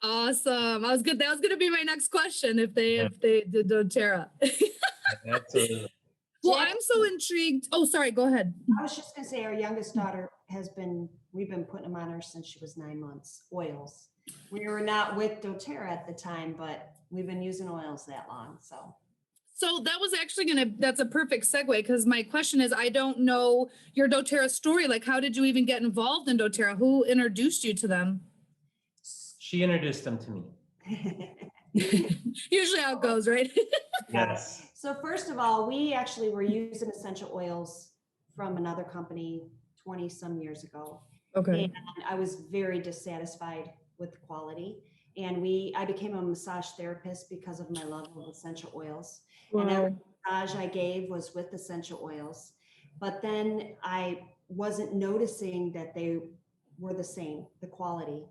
Awesome. That was going to be my next question. If they did doTERRA. Absolutely. Well, I'm so intrigued. Oh, sorry. Go ahead. I was just gonna say our youngest daughter we've been putting them on her since she was 9 months, oils. We were not with doTERRA at the time, but we've been using oils that long, so. So that was actually that's a perfect segue, because my question is, I don't know your doTERRA story. Like, how did you even get involved in doTERRA? Who introduced you to them? She introduced them to me. Usually how it goes, right? Yes. So first of all, we actually were using essential oils from another company 20 some years ago. Okay. And I was very dissatisfied with the quality. And I became a massage therapist because of my love of essential oils. Wow. And every massage I gave was with essential oils. But then I wasn't noticing that they were the same, the quality.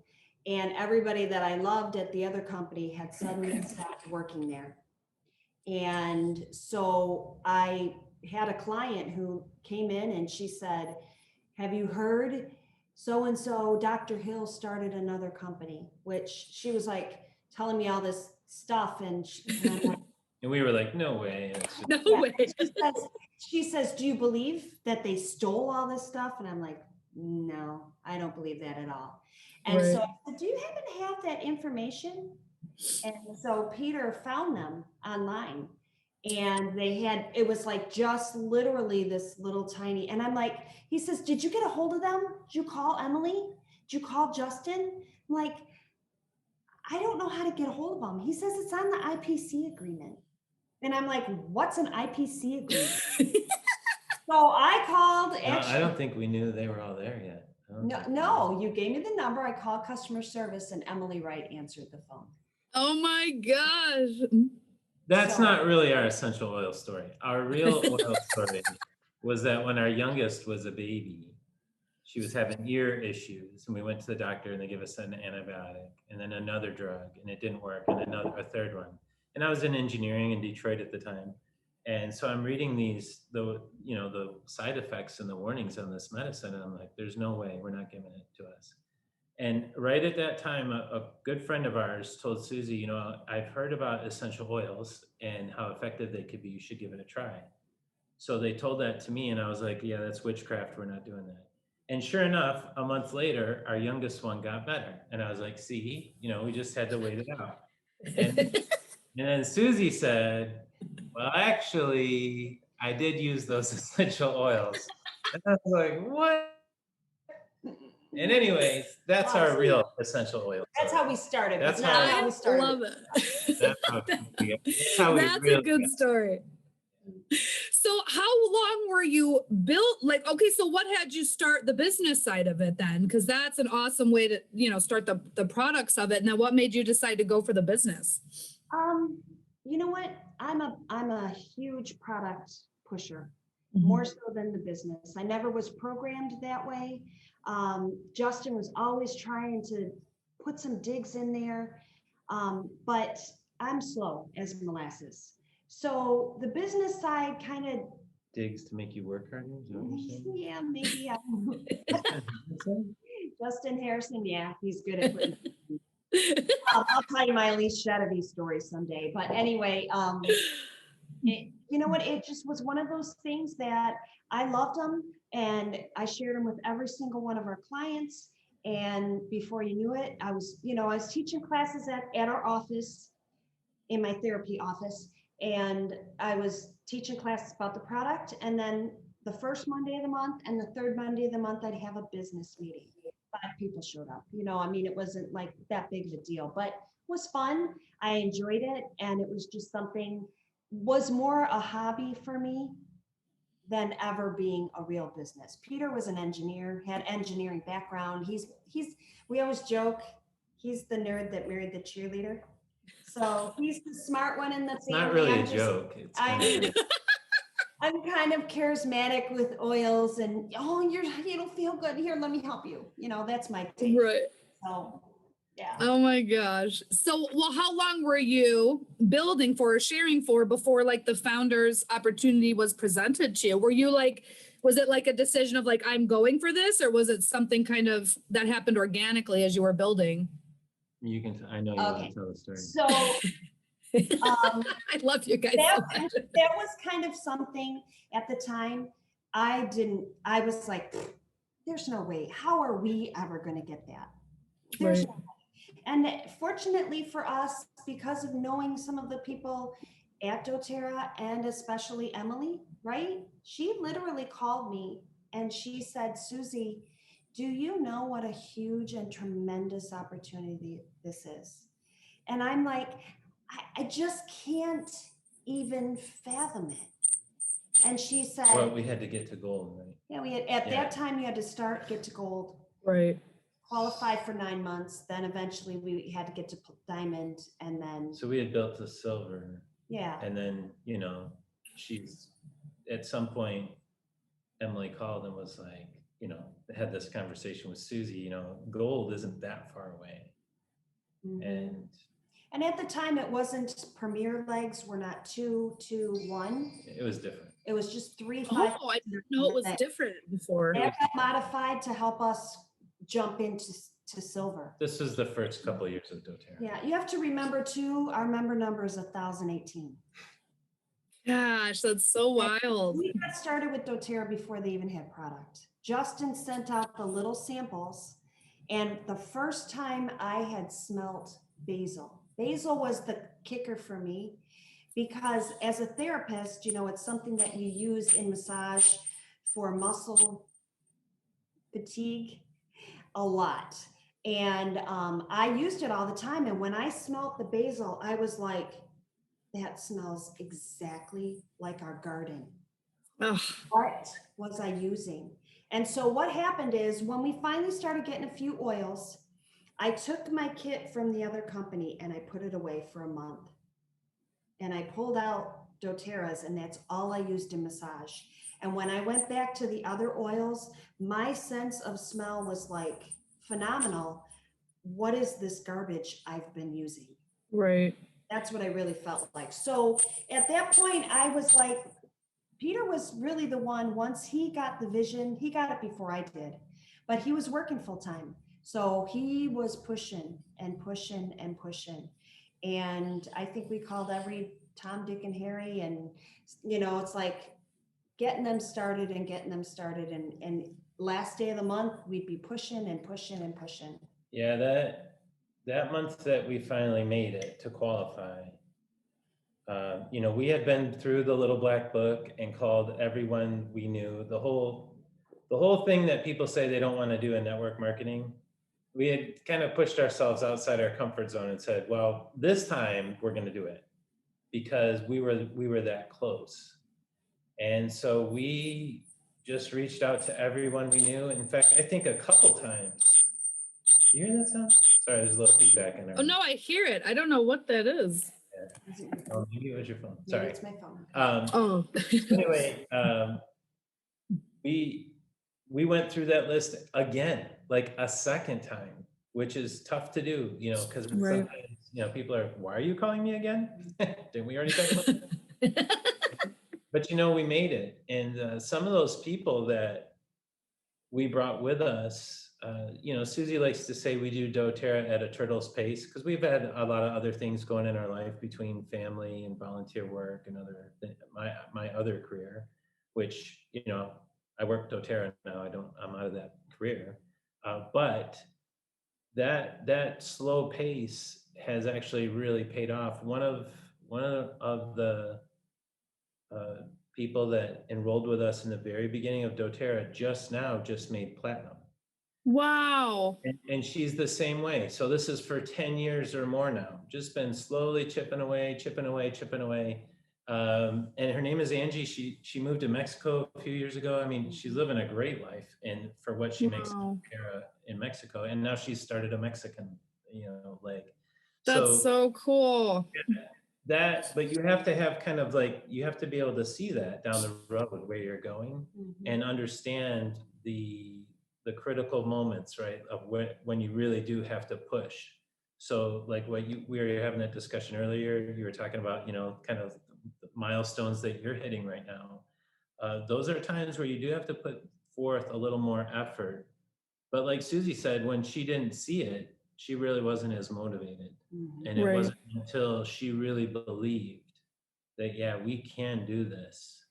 And everybody that I loved at the other company had suddenly stopped working there. And so I had a client who came in and she said, have you heard so-and-so Dr. Hill started another company, which she was like telling me all this stuff. And I'm like, And we were like, no way. No way. She says, do you believe that they stole all this stuff? And I'm like, no, I don't believe that at all. And so I said, do you happen to have that information? And so Peter found them online, and it was like just literally this little tiny, and I'm like, he says, did you get a hold of them? Did you call Emily? Did you call Justin? I'm like, I don't know how to get a hold of them. He says it's on the IPC agreement. And I'm like, what's an IPC agreement? So I called. I don't think we knew they were all there yet. No, you gave me the number. I called customer service and Emily Wright answered the phone. Oh my gosh. That's not really our essential oil story. Our real oil story was that when our youngest was a baby, she was having ear issues, and we went to the doctor and they gave us an antibiotic and then another drug, and it didn't work, and a third one. And I was in engineering in Detroit at the time. And so I'm reading the side effects and the warnings on this medicine. And I'm like, there's no way we're not giving it to us. And right at that time, a good friend of ours told Susie, I've heard about essential oils and how effective they could be. You should give it a try. So they told that to me, and I was like, yeah, that's witchcraft. We're not doing that. And sure enough, a month later, our youngest one got better. And I was like, see, we just had to wait it out. And then Susie said, well, actually, I did use those essential oils. And I was like, what? And anyways, that's our real essential oil. That's how we started. That's how we started. I love it. That's a good story. So how long were you built? Okay, so what had you start the business side of it then? Because that's an awesome way to, start the products of it. And then what made you decide to go for the business? You know what? I'm a huge product pusher, Mm-hmm. more so than the business. I never was programmed that way. Justin was always trying to put some digs in there, but I'm slow as molasses. So the business side kind of digs to make you work harder. Yeah, maybe. Justin Harrison, yeah, he's good at putting. I'll tell you my Elyse Hanselman story someday. But anyway, you know what? It just was one of those things that I loved them, and I shared them with every single one of our clients. And before you knew it, I was teaching classes at our office, in my therapy office, and I was teaching classes about the product. And then the first Monday of the month and the third Monday of the month, I'd have a business meeting. 5 people showed up. It wasn't like that big of a deal, but it was fun. I enjoyed it. And it was just was more a hobby for me than ever being a real business. Peter was an engineer, had engineering background. We always joke, he's the nerd that married the cheerleader. So he's the smart one in the family. It's not really a joke. I'm kind of charismatic with oils, and you don't feel good. Here, let me help you. That's my take. Right. So, yeah. Oh my gosh. So, how long were you building for or sharing for before the founder's opportunity was presented to you? Were you was it a decision of I'm going for this, or was it something kind of that happened organically as you were building? You can, I know you want Okay. to tell the story. So I love you guys that, so much. that was kind of something at the time. I was like, there's no way. How are we ever going to get that? There's Right. no way. And fortunately for us, because of knowing some of the people at doTERRA and especially Emily, right? She literally called me and she said, Susie, do you know what a huge and tremendous opportunity this is? And I'm like, I just can't even fathom it. And she said, Well, we had to get to gold, right? yeah, we had, at Yeah. that time you had to start, get to gold, Right. qualify for 9 months. Then eventually we had to get to diamond and then, So we had built to silver, yeah. and then, you know, she's, at some point, Emily called and was like, you know, had this conversation with Susie, you know, gold isn't that far away. Mhm. And at the time it wasn't premier legs were not 2, 2, 1. it was different. It was just 3, 5. Oh, I didn't know it was different before. That got modified to help us jump into silver. This was the first couple of years of doTERRA. Yeah, you have to remember too, our member number is 1,018. Gosh, that's so wild. We got started with doTERRA before they even had product. Justin sent out the little samples, and the first time I had smelt basil. Basil was the kicker for me because as a therapist, you know, it's something that you use in massage for muscle fatigue a lot. And I used it all the time. And when I smelt the basil, I was like, that smells exactly like our garden. Ugh. What was I using? And so what happened is when we finally started getting a few oils, I took my kit from the other company and I put it away for a month. And I pulled out doTERRA's and that's all I used in massage. And when I went back to the other oils, my sense of smell was like phenomenal. What is this garbage I've been using? Right. That's what I really felt like. So at that point, I was like, Peter was really the one, once he got the vision, he got it before I did, but he was working full time. So he was pushing and pushing and pushing. And I think we called every Tom, Dick, and Harry. And, you know, it's like getting them started and getting them started. And last day of the month, we'd be pushing and pushing and pushing. Yeah, that month that we finally made it to qualify, you know, we had been through the little black book and called everyone we knew. The whole thing that people say they don't want to do in network marketing, we had kind of pushed ourselves outside our comfort zone and said, well, this time we're going to do it because we were that close. And so we just reached out to everyone we knew. In fact, I think a couple times. You hear that sound? Sorry, there's a little feedback in there. Oh, no, I hear it. I don't know what that is. Oh, maybe it was your phone. Maybe Sorry. it's my phone. Oh. Anyway, we went through that list again, like a second time, which is tough to do, you know, because Right. sometimes, you know, people are, why are you calling me again? Didn't we already talk about that? But, you know, we made it. And some of those people that we brought with us, you know, Susie likes to say we do doTERRA at a turtle's pace because we've had a lot of other things going in our life between family and volunteer work and other my other career, which, you know, I work doTERRA now. I'm out of that career, but that slow pace has actually really paid off. One of the people that enrolled with us in the very beginning of doTERRA just made platinum. Wow. And she's the same way. So this is for 10 years or more now, just been slowly chipping away. And her name is Angie. She moved to Mexico a few years ago. I mean, she's living a great life and for what she makes in Mexico. And now she's started a Mexican, you know, leg. That's so cool. But you have to have kind of like, you have to be able to see that down the road where you're going and understand the critical moments, right, of when you really do have to push. So like we were having that discussion earlier, you were talking about, you know, kind of the milestones that you're hitting right now. Those are times where you do have to put forth a little more effort. But like Susie said, when she didn't see it, she really wasn't as motivated. Mhm. And it Right. wasn't until she really believed that, yeah, we can do this,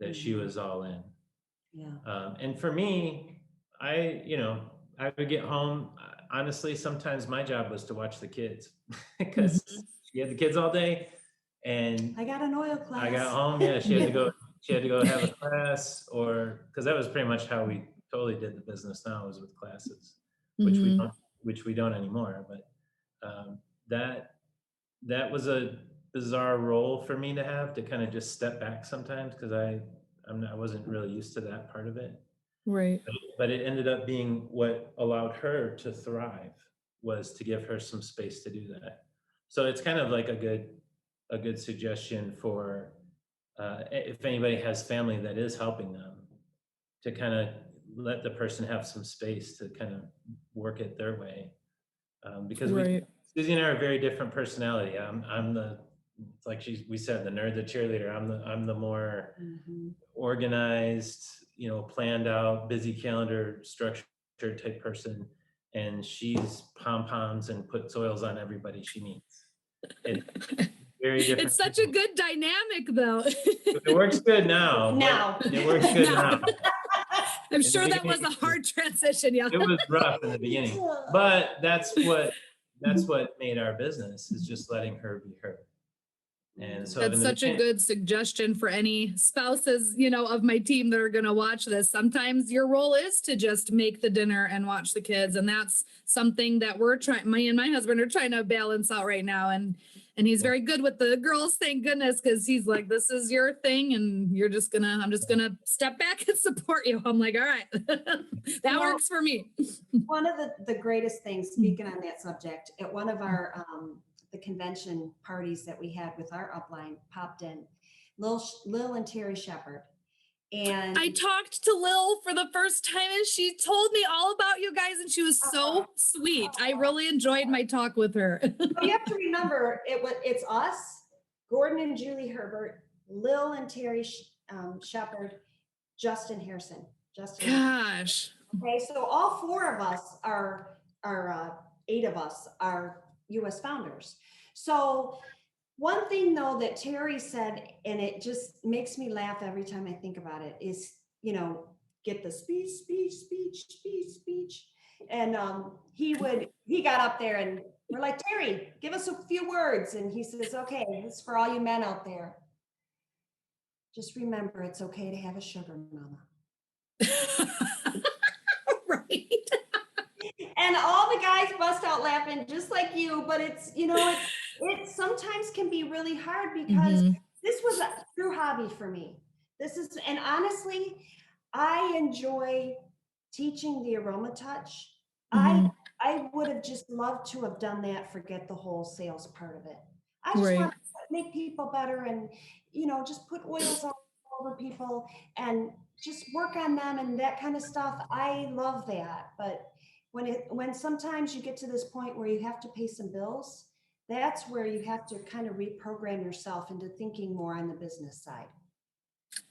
that she was all in. Yeah. And for me, I would get home. Honestly, sometimes my job was to watch the kids because Mhm. she had the kids all day, and I got an oil class. I got home. Yeah, she had to go. She had to go have a class, or because that was pretty much how we totally did the business now, was with classes, which we Mhm. don't, anymore. But that was a bizarre role for me to have, to kind of just step back sometimes, because I wasn't really used to that part of it. Right. But it ended up being what allowed her to thrive, was to give her some space to do that. So it's kind of like a good suggestion for if anybody has family that is helping them, to kind of let the person have some space to kind of work it their way. Because Right. Susie and I are a very different personality. I'm the, it's like we said, the nerd, the cheerleader. I'm the more Mhm. organized, planned out, busy calendar, structured type person, and she's pom poms and puts oils on everybody she meets. It's very different. It's such a good dynamic, though. It works good now. Now. It works good now. I'm In the sure that was a beginning, hard transition. Yeah. it was rough in the beginning, but that's what made our business, is just letting her be her. And so in That's the such a beginning, good suggestion for any spouses, of my team that are going to watch this. Sometimes your role is to just make the dinner and watch the kids. And that's something that we're trying, me and my husband are trying to balance out right now. And he's very good with the girls, thank goodness, because he's like, this is your thing. And I'm just going to step back and support you. I'm like, all right, that works for me. One of the greatest things, speaking on that subject, at one of our the convention parties that we had with our upline, popped in Lil and Terry Shepard. And I talked to Lil for the first time and she told me all about you guys and she was so sweet. I really enjoyed my talk with her. you have to remember, it's us, Gordon and Julie Herbert, Lil and Terry Shepard, Justin Harrison. Gosh. Okay, so all four of us are 8 of us are US founders. So one thing though that Terry said, and it just makes me laugh every time I think about it, is, get the speech. And he got up there and we're like, Terry, give us a few words. And he says, okay, this is for all you men out there. Just remember, it's okay to have a sugar mama. Right. And all the guys bust out laughing just like you, but it's, it sometimes can be really hard because this was a true hobby for me. And honestly, I enjoy teaching the aroma touch. I would have just loved to have done that, forget the whole sales part of it. I just want to make people better and, just put oils all over people and just work on them and that kind of stuff. I love that. But when sometimes you get to this point where you have to pay some bills, that's where you have to kind of reprogram yourself into thinking more on the business side.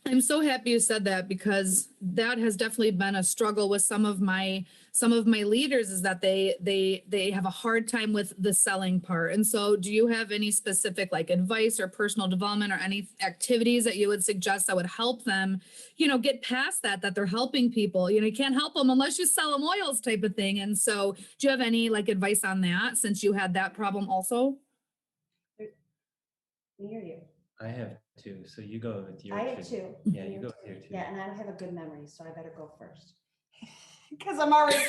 I'm so happy you said that because that has definitely been a struggle with some of my leaders, is that they have a hard time with the selling part. And so do you have any specific advice or personal development or any activities that you would suggest that would help them, get past that they're helping people? You can't help them unless you sell them oils type of thing. And so do you have any advice on that, since you had that problem also? Hear you. I have 2, so you go with your 2. I have 2. Yeah, you go with your 2. Yeah, and I don't have a good memory, so I better go first. Because I'm already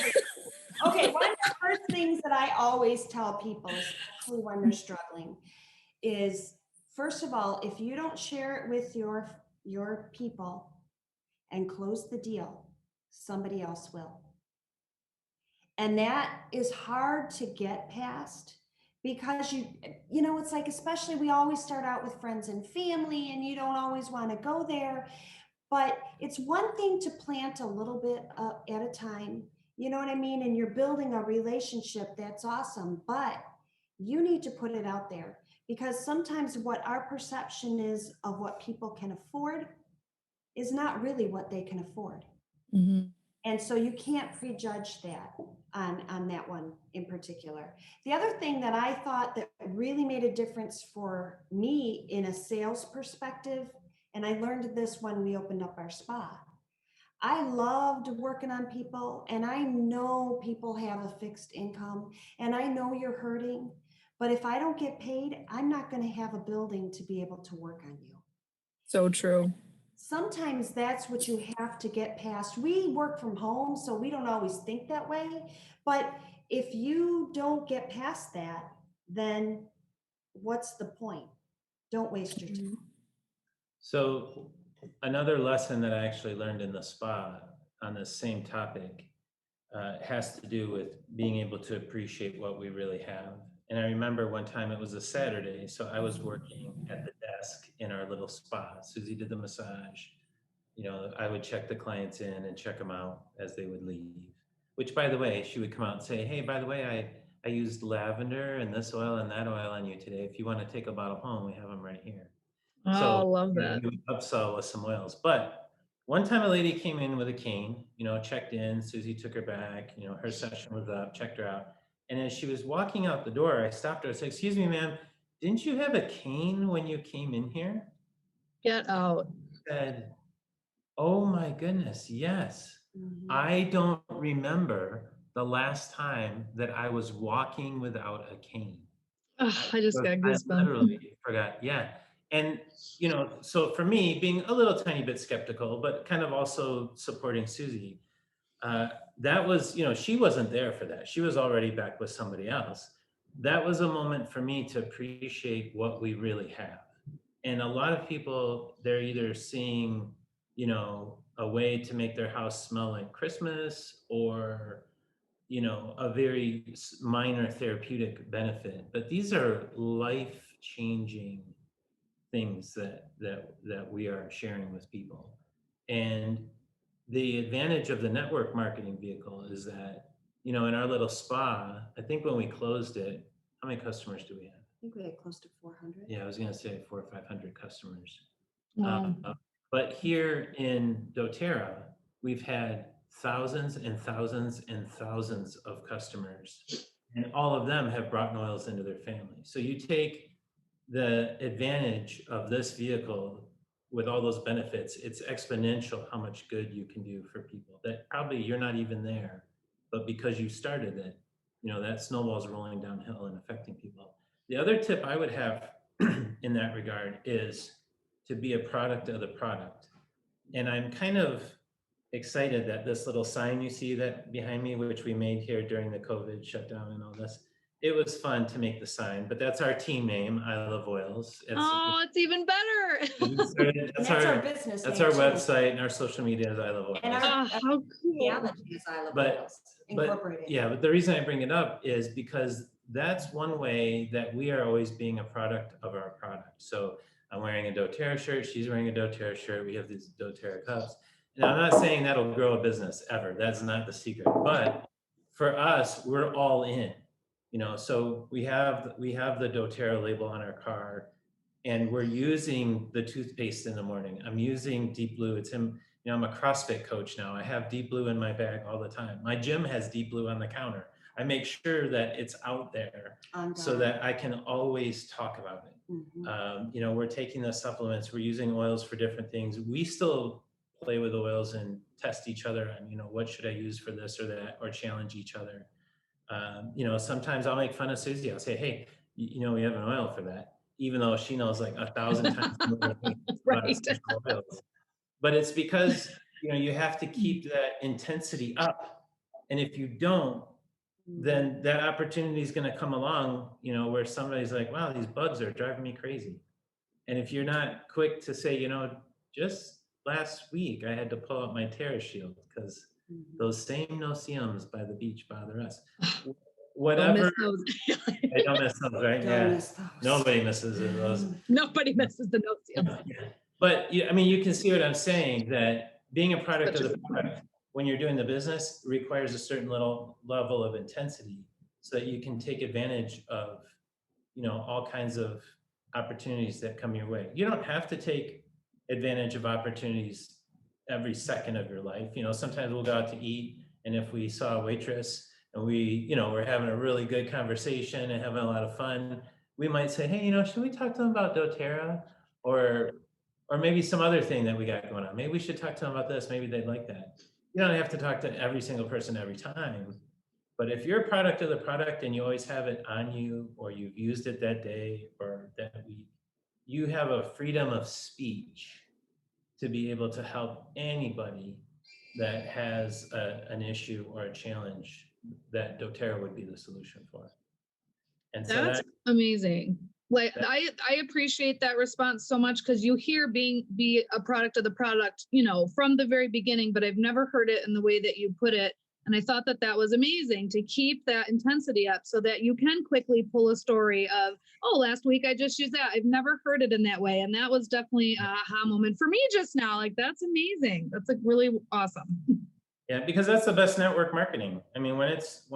okay. One of the first things that I always tell people, especially when they're struggling, is first of all, if you don't share it with your people and close the deal, somebody else will. And that is hard to get past. Because it's like, especially we always start out with friends and family and you don't always want to go there, but it's one thing to plant a little bit at a time, you know what I mean? And you're building a relationship, that's awesome, but you need to put it out there, because sometimes what our perception is of what people can afford is not really what they can afford. And so you can't prejudge that. on that one in particular. The other thing that I thought that really made a difference for me in a sales perspective, and I learned this when we opened up our spa. I loved working on people, and I know people have a fixed income, and I know you're hurting, but if I don't get paid, I'm not going to have a building to be able to work on you. So true. Sometimes that's what you have to get past. We work from home, so we don't always think that way. But if you don't get past that, then what's the point? Don't waste your time. So another lesson that I actually learned in the spa on this same topic has to do with being able to appreciate what we really have. And I remember one time it was a Saturday, so I was working at the desk in our little spa. Susie did the massage. You know, I would check the clients in and check them out as they would leave, which, by the way, she would come out and say, hey, by the way, I used lavender and this oil and that oil on you today. If you want to take a bottle home, we have them right here. Oh, So I love you know, that. we would upsell with some oils. But one time a lady came in with a cane, you know, checked in, Susie took her back, you know, her session was up, checked her out. And as she was walking out the door, I stopped her. I said, excuse me, ma'am, didn't you have a cane when you came in here? Get out. She said, oh my goodness, yes. Mhm. I don't remember the last time that I was walking without a cane. Oh, I just got I goosebumps. literally forgot. Yeah. And, you know, so for me, being a little tiny bit skeptical, but kind of also supporting Susie, that was, you know, she wasn't there for that. She was already back with somebody else. That was a moment for me to appreciate what we really have. And a lot of people, they're either seeing, you know, a way to make their house smell like Christmas, or you know, a very minor therapeutic benefit, but these are life-changing things that we are sharing with people. And the advantage of the network marketing vehicle is that, you know, in our little spa, I think when we closed it, how many customers do we have? I think we had close to 400. Yeah, I was gonna say 400 or 500 customers. Wow. But here in doTERRA, we've had thousands and thousands and thousands of customers, and all of them have brought oils into their family. So you take the advantage of this vehicle with all those benefits, it's exponential how much good you can do for people that probably you're not even there, but because you started it, you know, that snowball's rolling downhill and affecting people. The other tip I would have in that regard is to be a product of the product. And I'm kind of excited that this little sign you see that behind me, which we made here during the COVID shutdown and all this, it was fun to make the sign, but that's our team name, I Love Oils. Oh, it's even better. And That's that's our our, business that's name our too. website, and our social media is I Love Oils. And our Oh, how cool. theology is I Love But- Oils But Incorporated. yeah, but the reason I bring it up is because that's one way that we are always being a product of our product. So I'm wearing a doTERRA shirt, she's wearing a doTERRA shirt, we have these doTERRA cups. And I'm not saying that'll grow a business ever, that's not the secret, but for us, we're all in. You know, so we have the doTERRA label on our car, and we're using the toothpaste in the morning. I'm using Deep Blue. It's in, you know, I'm a CrossFit coach now. I have Deep Blue in my bag all the time. My gym has Deep Blue on the counter. I make sure that it's out there so that I can always talk about it. Mhm. You know, we're taking the supplements, we're using oils for different things. We still play with oils and test each other on, you know, what should I use for this or that, or challenge each other. You know, sometimes I'll make fun of Susie. I'll say, hey, you know, we have an oil for that, even though she knows like 1,000 times more things about Right. essential oils. But it's because, you know, you have to keep that intensity up. And if you don't, then that opportunity is going to come along, you know, where somebody's like, wow, these bugs are driving me crazy. And if you're not quick to say, you know, just last week I had to pull out my Terra Shield because those same no-see-ums by the beach bother us. Don't Whatever. miss those. I don't miss those, right? Don't Yeah. miss those. Nobody misses those. Nobody misses the notes. Yeah. But I mean, you can see what I'm saying, that being a product of the product when you're doing the business requires a certain level of intensity so that you can take advantage of, you know, all kinds of opportunities that come your way. You don't have to take advantage of opportunities every second of your life. You know, sometimes we'll go out to eat, and if we saw a waitress and we're having a really good conversation and having a lot of fun, we might say, hey, should we talk to them about doTERRA, or maybe some other thing that we got going on? Maybe we should talk to them about this. Maybe they'd like that. You don't have to talk to every single person every time. But if you're a product of the product and you always have it on you, or you've used it that day or that week, you have a freedom of speech to be able to help anybody that has an issue or a challenge that doTERRA would be the solution for. And so That's amazing. Like I appreciate that response so much, because you hear be a product of the product, from the very beginning, but I've never heard it in the way that you put it. And I thought that was amazing to keep that intensity up so that you can quickly pull a story of, oh, last week I just used that. I've never heard it in that way. And that was definitely a aha moment for me just now. Like, that's amazing. That's like really awesome. Yeah, because that's the best network marketing. I mean, when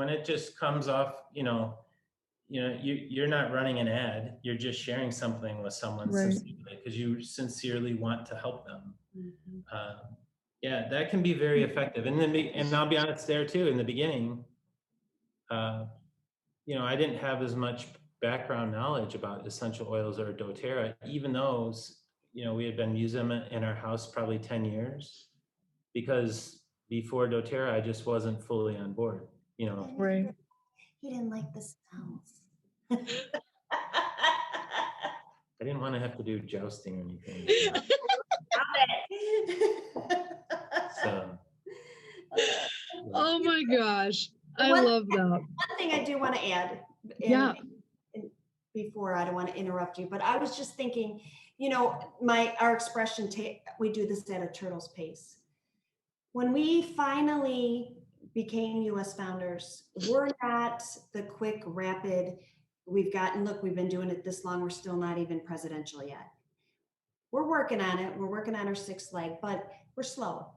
it just comes off, you're not running an ad. You're just sharing something with someone sincerely because you sincerely want to help them. Mhm. Yeah, that can be very effective. And I'll be honest there too, in the beginning, I didn't have as much background knowledge about essential oils or doTERRA, even though, we had been using them in our house probably 10 years, because before doTERRA, I just wasn't fully on board, Right. He didn't like the smells. I didn't want to have to do jousting or anything. So, Oh my gosh. I love that. One thing I do want to add, before, I don't want to interrupt you, but I was just thinking, our expression, we do this at a turtle's pace. When we finally became US founders, we're not the quick, rapid, we've been doing it this long, we're still not even presidential yet. We're working on it. We're working on our sixth leg, but we're slow.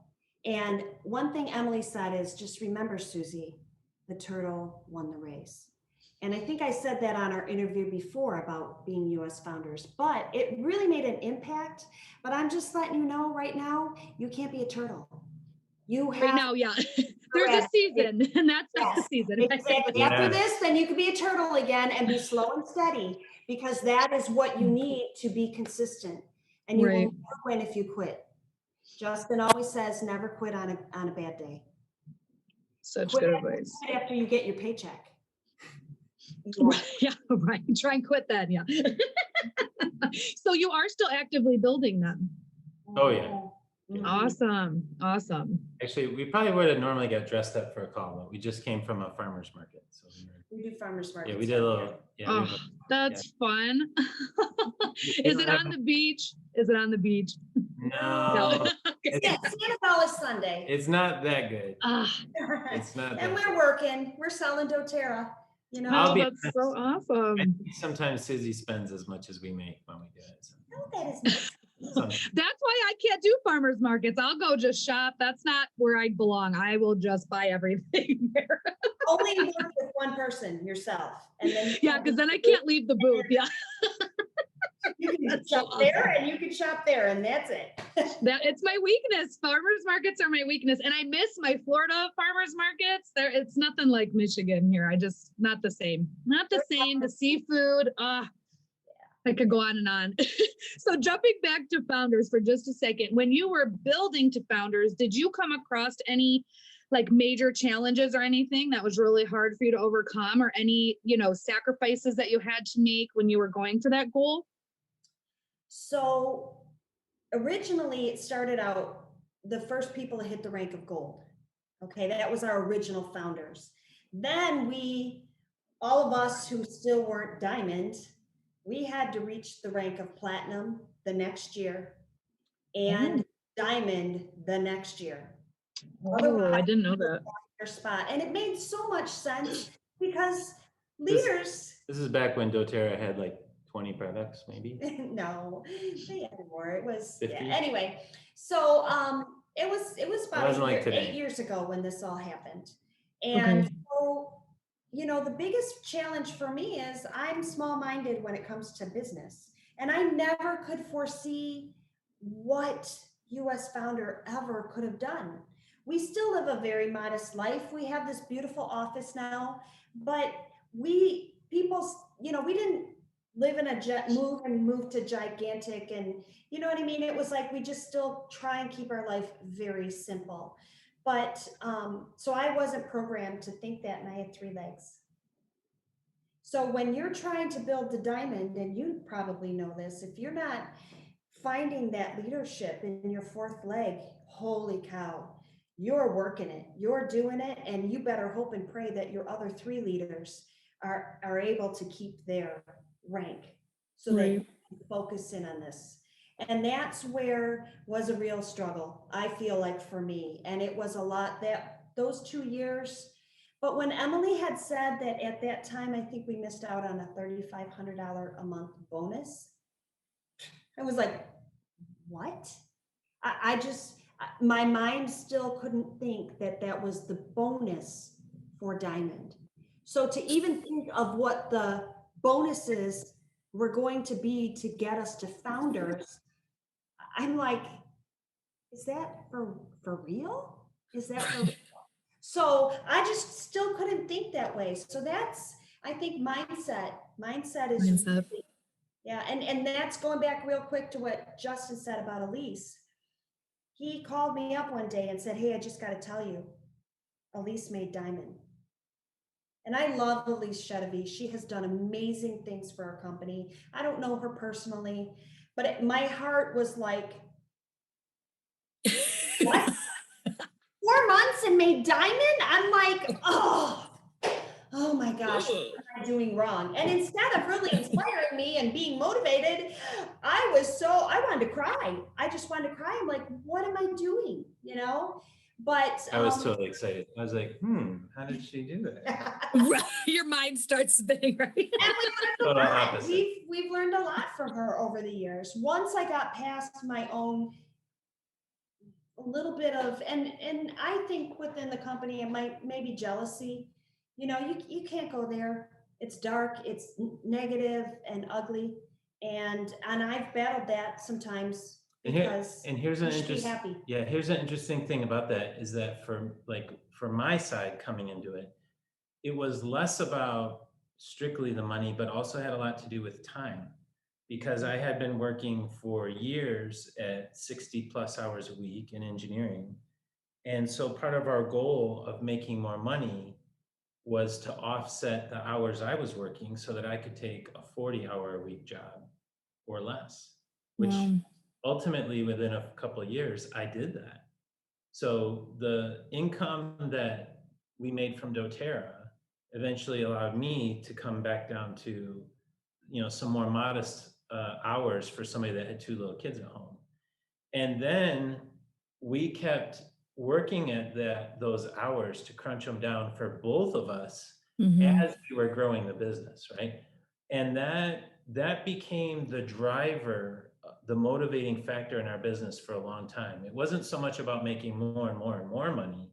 And one thing Emily said is, just remember, Susie, the turtle won the race. And I think I said that on our interview before about being US founders, but it really made an impact. But I'm just letting you know right now, you can't be a turtle. You have right now, yeah. There's a season, and that's not the season. Exactly. Yeah. After this, then you can be a turtle again and be slow and steady, because that is what you need to be consistent. And you will never win if you quit. Justin always says, never quit on a bad day. Such Quit good advice. after you get your paycheck. Yeah, right. Try and quit that. Yeah. So you are still actively building them. Oh yeah. Awesome. Actually, we probably would have normally got dressed up for a call, but we just came from a farmer's market. So we do farmer's market. Yeah, we did a little. Yeah, that's fun. Is it on the beach? No. Yeah, Sanibel is Sunday. It's not that good. It's not. And we're working. We're selling doTERRA. That's so awesome. Sometimes Susie spends as much as we make when we do it. So. No, that is not. That's why I can't do farmers markets. I'll go just shop. That's not where I belong. I will just buy everything there. Only work with one person, yourself. And then because then I can't leave the booth. Yeah. You can shop there and you can shop there, and that's it. It's my weakness. Farmers markets are my weakness. And I miss my Florida farmers markets. It's nothing like Michigan here. Not the same. The seafood. I could go on and on. So jumping back to founders for just a second, when you were building to founders, did you come across any major challenges or anything that was really hard for you to overcome, or any, sacrifices that you had to make when you were going for that goal? So originally it started out, the first people to hit the rank of gold. Okay, that was our original founders. Then all of us who still weren't diamond, we had to reach the rank of platinum the next year and diamond the next year. Oh, I didn't know that. Their spot. And it made so much sense because leaders. This is back when doTERRA had 20 products, maybe. No, they had more. It was 50? Anyway. So it was about 8 years ago when this all happened. And so, the biggest challenge for me is I'm small-minded when it comes to business. And I never could foresee what US Founder ever could have done. we still live a very modest life. We have this beautiful office now, but we people, you know, we didn't live in a move to gigantic, and you know what I mean? It was like we just still try and keep our life very simple. But so I wasn't programmed to think that, and I had 3 legs. So when you're trying to build the diamond, and you probably know this, if you're not finding that leadership in your 4th leg, holy cow, you're working it, you're doing it, and you better hope and pray that your other 3 leaders are able to keep their rank so that you can focus in on this. And that's where was a real struggle, I feel like, for me. And it was a lot, that those 2 years. But when Emily had said that at that time, I think we missed out on a $3,500 a month bonus, I was like, what? I just, my mind still couldn't think that that was the bonus for Diamond. So to even think of what the bonuses were going to be to get us to founders, I'm like, is that for real? Is that for real? So I just still couldn't think that way. So that's, I think, mindset is Mindset. really, yeah. And that's going back real quick to what Justin said about Elyse. He called me up one day and said, hey, I just got to tell you, Elyse made Diamond. And I love Elyse Chedevi. She has done amazing things for our company. I don't know her personally, but my heart was like, what? 4 months and made Diamond? I'm like, oh my gosh, what am I doing wrong? And instead of really inspiring me and being motivated, I wanted to cry. I just wanted to cry. I'm like, what am I doing? You know? But I was totally excited. I was like, how did she do that? Your mind starts spinning, right? And we Total learned a lot. opposite. We've learned a lot from her over the years. Once I got past my own a little bit of, and I think within the company, it might maybe jealousy. You know, you can't go there. It's dark, it's negative and ugly. And I've battled that sometimes because here's you an should be interesting, happy. yeah, here's an interesting thing about that is that for my side coming into it, it was less about strictly the money, but also had a lot to do with time. Because I had been working for years at 60 plus hours a week in engineering. And so part of our goal of making more money was to offset the hours I was working so that I could take a 40-hour-a-week job or less, which ultimately within a couple of years, I did that. So the income that we made from doTERRA eventually allowed me to come back down to, some more modest hours for somebody that had 2 little kids at home. And then we kept working at those hours to crunch them down for both of us as we were growing the business, right? And that became the driver, the motivating factor in our business for a long time. It wasn't so much about making more and more and more money.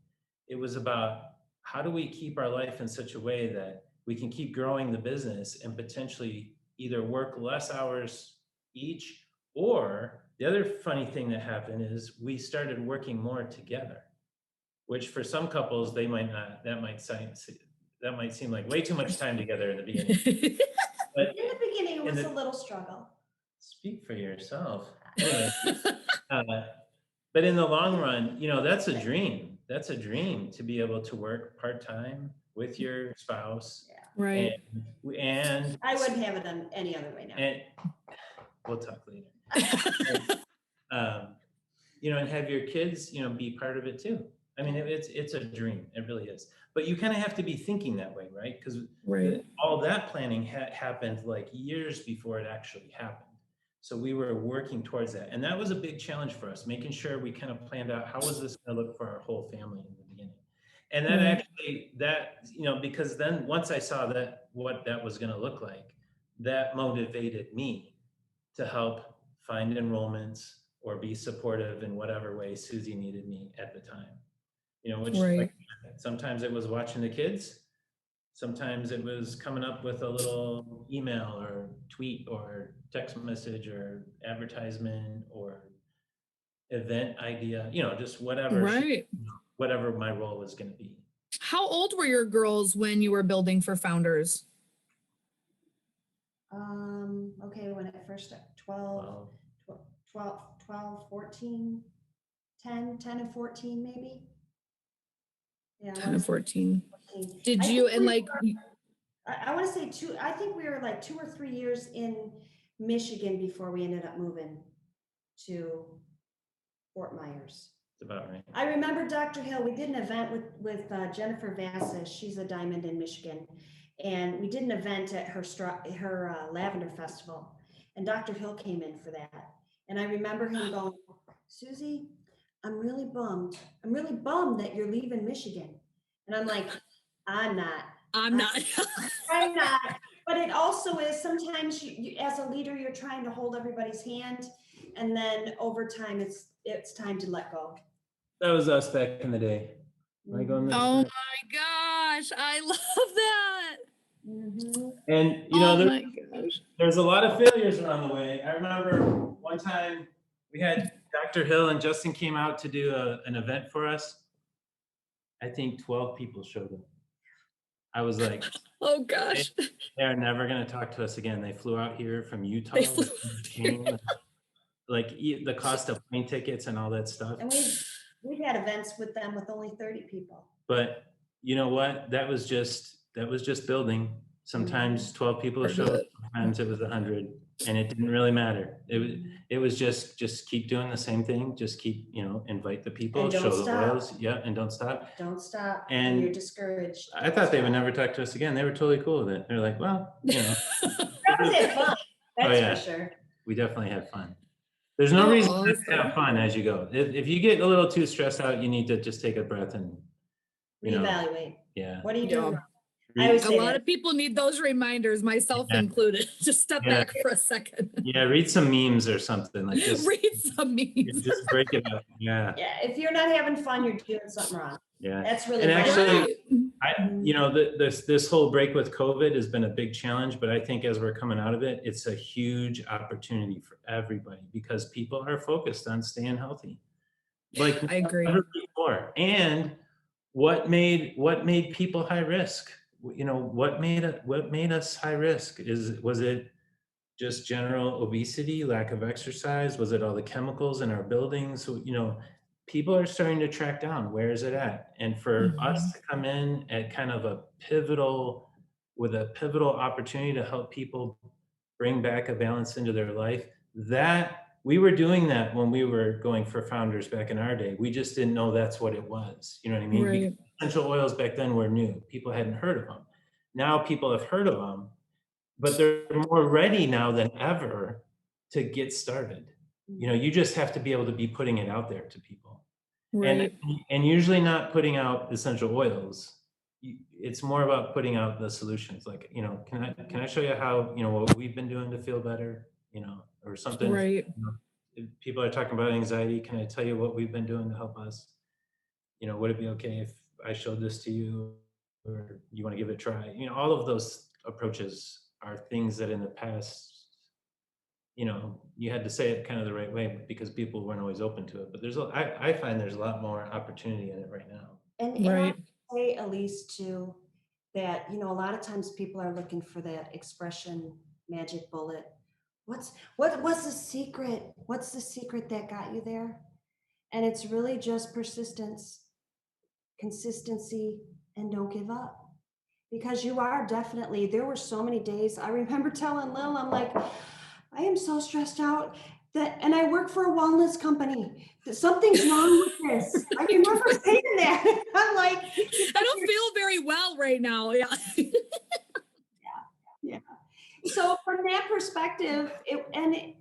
It was about how do we keep our life in such a way that we can keep growing the business and potentially either work less hours each, or the other funny thing that happened is we started working more together, which for some couples, that might seem like way too much time together in the beginning. But in the beginning, it was a little struggle. Speak for yourself. Anyway, but in the long run, that's a dream. That's a dream to be able to work part-time with your spouse. Yeah. Right. And I wouldn't have it done any other way now. And we'll talk later. And have your kids, be part of it too. I mean, it's a dream. It really is. But you kind of have to be thinking that way, right? Because all that planning happened like years before it actually happened. So we were working towards that. And that was a big challenge for us, making sure we kind of planned out how was this going to look for our whole family in the beginning. And that because then once I saw what that was going to look like, that motivated me to help find enrollments or be supportive in whatever way Susie needed me at the time. Which like, sometimes it was watching the kids. Sometimes it was coming up with a little email or tweet or text message or advertisement or event idea, just whatever. Right. whatever my role was going to be. How old were your girls when you were building for Founders? Okay, when it first started, 12, 14, 10 and 14 maybe. Yeah, 10 and 14. 14. Did I you, think and we like, were- I want to say I think we were like 2 or 3 years in Michigan before we ended up moving to Fort Myers. That's about right. I remember Dr. Hill, we did an event with Jennifer Vassas, she's a diamond in Michigan. And we did an event at her Lavender Festival, and Dr. Hill came in for that. And I remember him going, Susie, I'm really bummed that you're leaving Michigan. And I'm like, I'm not. I'm not. I'm not. But it also is sometimes you, as a leader, you're trying to hold everybody's hand, and then over time, it's time to let go. That was us back in the day. Am I going this Oh way? my gosh, I love that. Mhm. And Oh my gosh. there's a lot of failures around the way. I remember one time we had Dr. Hill and Justin came out to do an event for us. I think 12 people showed up. I was like, Oh gosh. they're never going to talk to us again. They flew out here from Utah. They flew Like the cost of plane tickets and all that stuff. And we've had events with them with only 30 people. But you know what? That was just building. Sometimes 12 people showed up, sometimes it was 100, and it didn't really matter. It was just keep doing the same thing. Just keep, invite the people, And don't show the stop. oils. Yeah, and don't stop. Don't stop. And You're discouraged. I thought they would never talk to us again. They were totally cool with it. They're like, well, That was it, fun. That's yeah. for sure. we definitely had fun. There's no reason not to have awesome. fun as you go. If you get a little too stressed out, you need to just take a breath and, Reevaluate. yeah. What are you Yeah. doing? I always A say lot that. of people need those reminders, myself Yeah. included. Just step Yeah. back for a second. Yeah, read some memes or something like this. Read some memes. Just break it up. Yeah. Yeah, if you're not having fun, you're doing something wrong. Yeah. That's really And bad. actually, Right. this whole break with COVID has been a big challenge, but I think as we're coming out of it, it's a huge opportunity for everybody because people are focused on staying healthy. Like I agree. never before. And what made people high risk? What made us high risk? Was it just general obesity, lack of exercise? Was it all the chemicals in our buildings? So, people are starting to track down where is it at? And for us to come in at kind of a pivotal opportunity to help people bring back a balance into their life, that we were doing that when we were going for Founders back in our day. We just didn't know that's what it was. You know what I mean? Right. Because essential oils back then were new. People hadn't heard of them. Now people have heard of them, but they're more ready now than ever to get started. You just have to be able to be putting it out there to people. Right. And usually not putting out essential oils. It's more about putting out the solutions. Like, can I show you how, what we've been doing to feel better, or something. Right. If people are talking about anxiety, can I tell you what we've been doing to help us? Would it be okay if I showed this to you, or you want to give it a try? All of those approaches are things that in the past, you had to say it kind of the right way because people weren't always open to it. But I find there's a lot more opportunity in it right now. And Right. I say, Elyse, too, that, a lot of times people are looking for that expression, magic bullet. What's the secret? What's the secret that got you there? And it's really just persistence, consistency, and don't give up. Because you are definitely, there were so many days, I remember telling Lil, I'm like, I am so stressed out and I work for a wellness company. Something's wrong with this. I remember saying that. I'm like, I don't feel very well right now. Yeah. Yeah. So from that perspective, the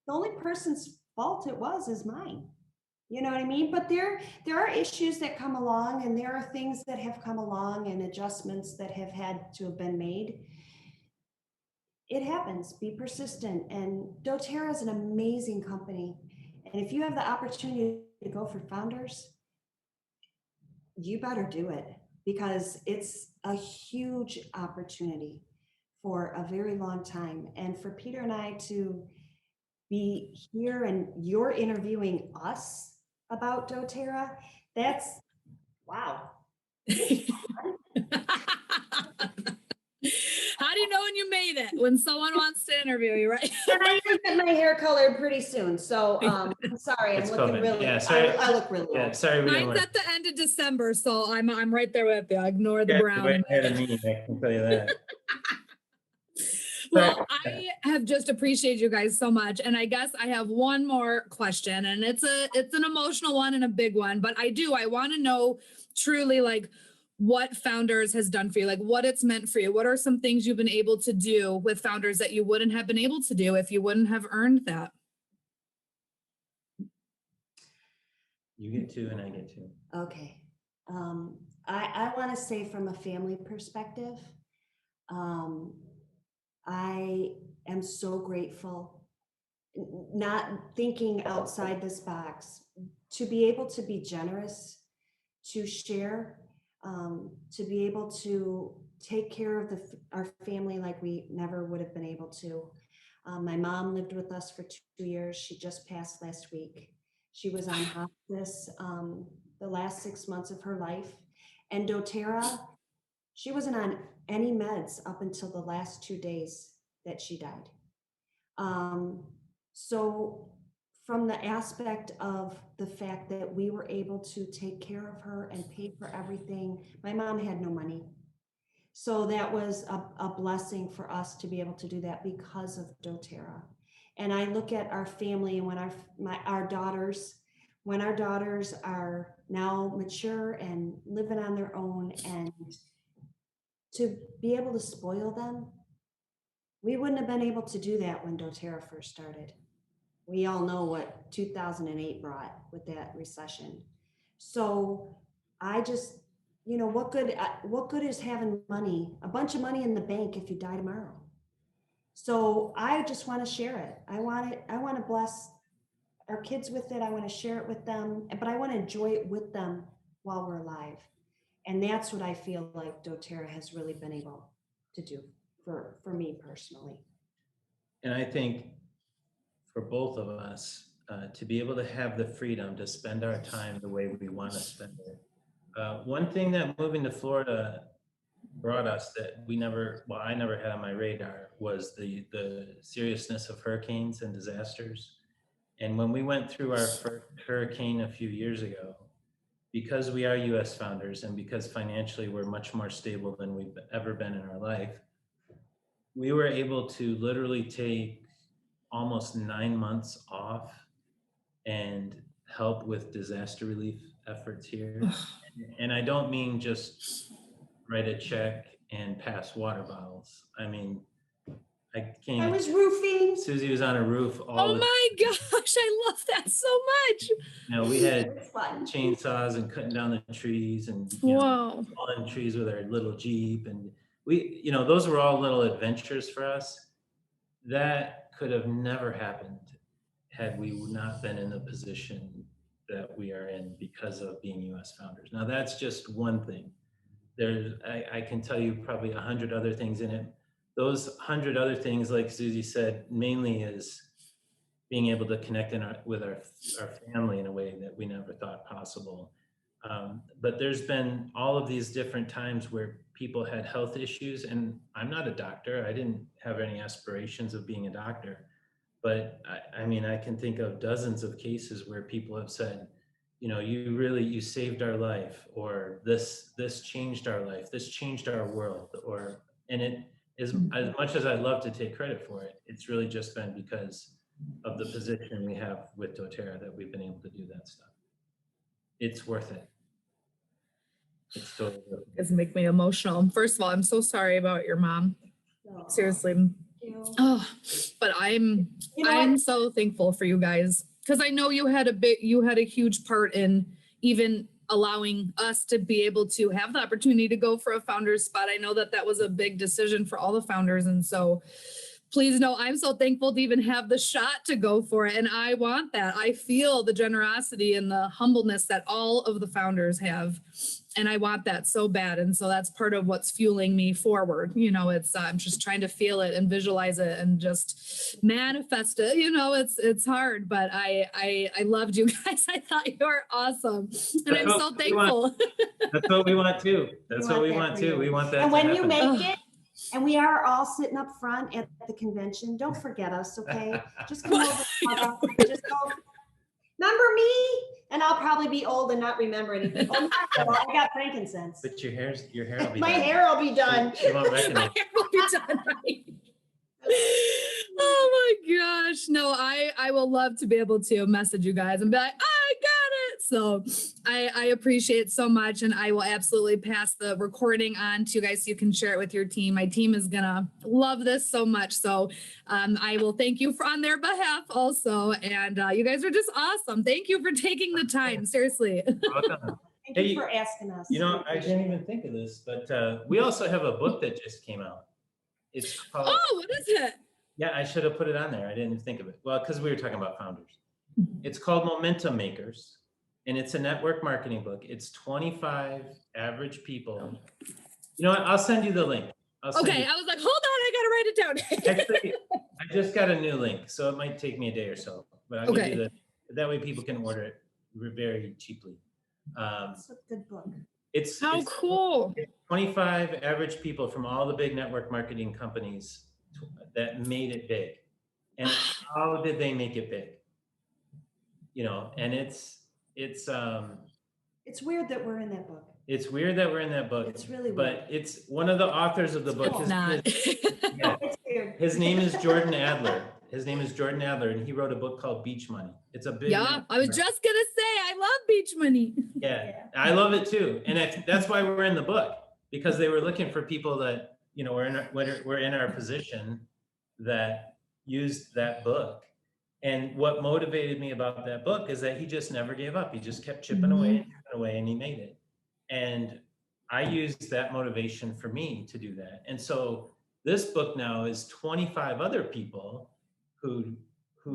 only person's fault it was is mine. You know what I mean? But there are issues that come along, and there are things that have come along and adjustments that have had to have been made. It happens. Be persistent. And doTERRA is an amazing company. And if you have the opportunity to go for Founders, you better do it, because it's a huge opportunity for a very long time. And for Peter and I to be here and you're interviewing us about doTERRA, that's Wow. How do you know when you made it? When someone wants to interview you, right? And I am getting my hair colored pretty soon, so I'm sorry, I'm It's looking COVID. really, Yeah, sorry. I look really Yeah, old. sorry we didn't Mine's want at the end of December, so I'm right there with you. Ignore the to brown. way in ahead there. of me, I can tell you that. Well, I have just appreciated you guys so much. And I guess I have one more question, and it's an emotional one and a big one, but I want to know truly like what Founders has done for you, like what it's meant for you. What are some things you've been able to do with Founders that you wouldn't have been able to do if you wouldn't have earned that? You get two and I get two. Okay. I want to say from a family perspective, I am so grateful, not thinking outside this box, to be able to be generous, to share, to be able to take care of our family like we never would have been able to. My mom lived with us for 2 years. She just passed last week. She was on hospice the last 6 months of her life. And doTERRA, she wasn't on any meds up until the last 2 days that she died. So from the aspect of the fact that we were able to take care of her and pay for everything, my mom had no money. So that was a blessing for us to be able to do that because of doTERRA. And I look at our family, and when our daughters are now mature and living on their own, and to be able to spoil them, we wouldn't have been able to do that when doTERRA first started. We all know what 2008 brought with that recession. So I just, what good is having money, a bunch of money in the bank if you die tomorrow? So I just want to share it. I want to bless our kids with it. I want to share it with them, but I want to enjoy it with them while we're alive. And that's what I feel like doTERRA has really been able to do for me personally. And I think for both of us, to be able to have the freedom to spend our time the way we want to spend it. One thing that moving to Florida brought us that I never had on my radar was the seriousness of hurricanes and disasters. And when we went through our first hurricane a few years ago, because we are US founders and because financially we're much more stable than we've ever been in our life, we were able to literally take almost 9 months off and help with disaster relief efforts here. And I don't mean just write a check and pass water bottles. I mean, I was roofing. Susie was on a roof Oh my gosh, I love that so much. We had It's fun. chainsaws and cutting down the trees and Wow. falling trees with our little Jeep. And those were all little adventures for us. That could have never happened had we not been in the position that we are in because of being US founders. Now that's just one thing. I can tell you probably 100 other things in it. Those 100 other things, like Susie said, mainly is being able to connect with our family in a way that we never thought possible. But there's been all of these different times where people had health issues, and I'm not a doctor. I didn't have any aspirations of being a doctor, but I can think of dozens of cases where people have said, you saved our life, or this changed our life, this changed our world, and it is, as much as I love to take credit for it, it's really just been because of the position we have with doTERRA that we've been able to do that stuff. It's worth it. It's totally worth it. It's make me emotional. First of all, I'm so sorry about your mom. Oh, Seriously. thank you. Oh, but I'm so thankful for you guys, because I know you had a huge part in even allowing us to be able to have the opportunity to go for a founder's spot. I know that was a big decision for all the founders. And so Please know I'm so thankful to even have the shot to go for it. And I want that. I feel the generosity and the humbleness that all of the founders have. And I want that so bad. And so that's part of what's fueling me forward. You know, it's, I'm just trying to feel it and visualize it and just manifest it. You know, it's hard, but I loved you guys. I thought you were awesome. And I'm so thankful. That's what we want too. That's what we want too. We want that. And when you happen. make it, and we are all sitting up front at the convention, don't forget us, okay? Just come over, just go, remember me? And I'll probably be old and not remember anything. Oh, well, I got frankincense. But your hair will be My done. hair will be done. She won't My recognize. hair will be done right. Oh my gosh. No, I will love to be able to message you guys and be like, I got it. So I appreciate it so much. And I will absolutely pass the recording on to you guys so you can share it with your team. My team is gonna love this so much. So I will thank you on their behalf also. And you guys are just awesome. Thank you for taking the time. Seriously. Welcome. Thank you for asking us. You know, I didn't even think of this, but we also have a book that just came out. It's called, Oh, what is it? yeah, I should have put it on there. I didn't think of it. Well, because we were talking about founders. It's called Momentum Makers, and it's a network marketing book. It's 25 average people. You know what? I'll send you the link. Okay, I was like, hold on, I gotta write it down. Actually, I just got a new link, so it might take me a day or so. But I'll give you that way people can order it very cheaply. It's a good book. It's How cool. 25 average people from all the big network marketing companies that made it big. And how did they make it big? You know, and it's weird that we're in that book. It's weird that we're in that book. It's really weird. But it's one of the authors of the book. It's not. Yeah, It's weird. his name is Jordan Adler. His name is Jordan Adler, and he wrote a book called Beach Money. It's a big. Yeah, I was just gonna say, I love beach money. Yeah, I love it too, and that's why we're in the book, because they were looking for people that, you know, we're in our position that used that book. And what motivated me about that book is that he just never gave up. He just kept chipping away, and he made it. And I used that motivation for me to do that. And so this book now is 25 other people who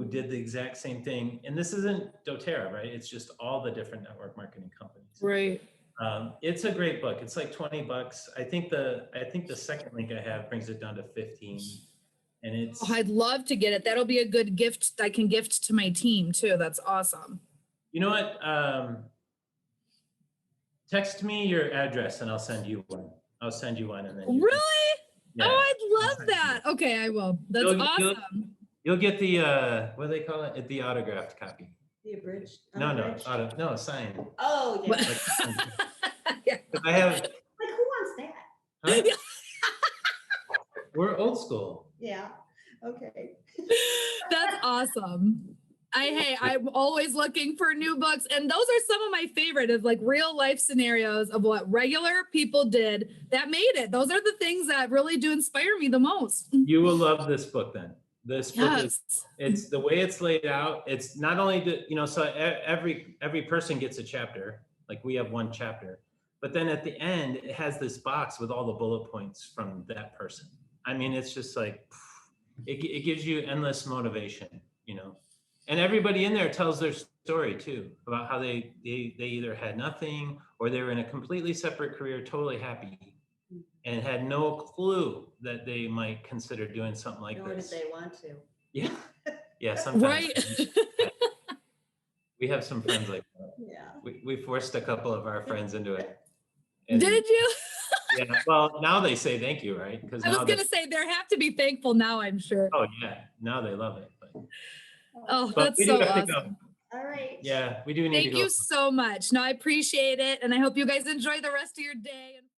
did the exact same thing. And this isn't doTERRA, right? It's just all the different network marketing companies. Right. It's a great book. It's like $20. I think the second link I have brings it down to 15. And it's. Oh, I'd love to get it. That'll be a good gift I can gift to my team too. That's awesome. You know what? Text me your address and I'll send you one. I'll send you one, and then. Really? Yeah. Oh, I'd love that. Okay, I will. That's awesome. You'll get the what do they call it? The autographed copy. The abridged. No, unabridged? signed. Oh, yeah. Yeah. I have. Like, who wants that? Huh? We're old school. Yeah. Okay. That's awesome. I'm always looking for new books, and those are some of my favorite of like real life scenarios of what regular people did that made it. Those are the things that really do inspire me the most. You will love this book then. This book Yes. it's the way it's laid out. It's not only so every person gets a chapter, like we have one chapter, but then at the end it has this box with all the bullet points from that person. I mean, it's just like it gives you endless motivation, you know. And everybody in there tells their story too, about how they either had nothing or they were in a completely separate career, totally happy, and had no clue that they might consider doing something like Nor did this. they want to. Yeah. Yeah, sometimes. Right. We have some friends like that. Yeah. We forced a couple of our friends into it. And, Did you? yeah, well, now they say thank you, right? Because I was going to say they have to be thankful now, I'm sure. oh yeah, now they love it. Oh, But that's we do so have to awesome. go. All right. Yeah, we do need to Thank go. you so much. No, I appreciate it. And I hope you guys enjoy the rest of your day.